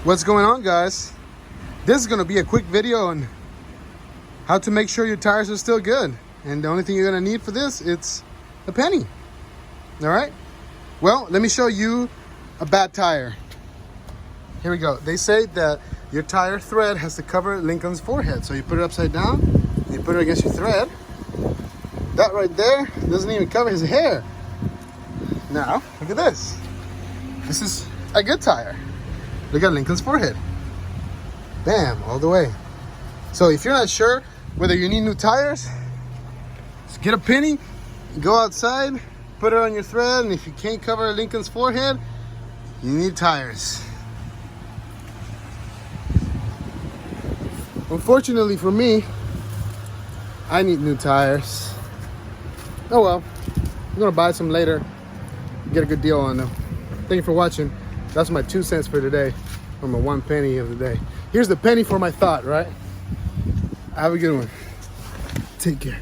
What's going on, guys? This is going to be a quick video on how to make sure your tires are still good. And the only thing you're going to need for this, it's a penny. All right? Well, let me show you a bad tire. Here we go. They say that your tire thread has to cover Lincoln's forehead. So you put it upside down, and you put it against your thread. That right there doesn't even cover his hair. Now, look at this. This is a good tire. Look at Lincoln's forehead. Bam, all the way. So if you're not sure whether you need new tires, just get a penny, go outside, put it on your thread, and if you can't cover Lincoln's forehead, you need tires. Unfortunately for me, I need new tires. Oh well, I'm gonna buy some later, get a good deal on them. Thank you for watching. That's my 2 cents for today, or my 1 penny of the day. Here's the penny for my thought, right? Have a good one. Take care.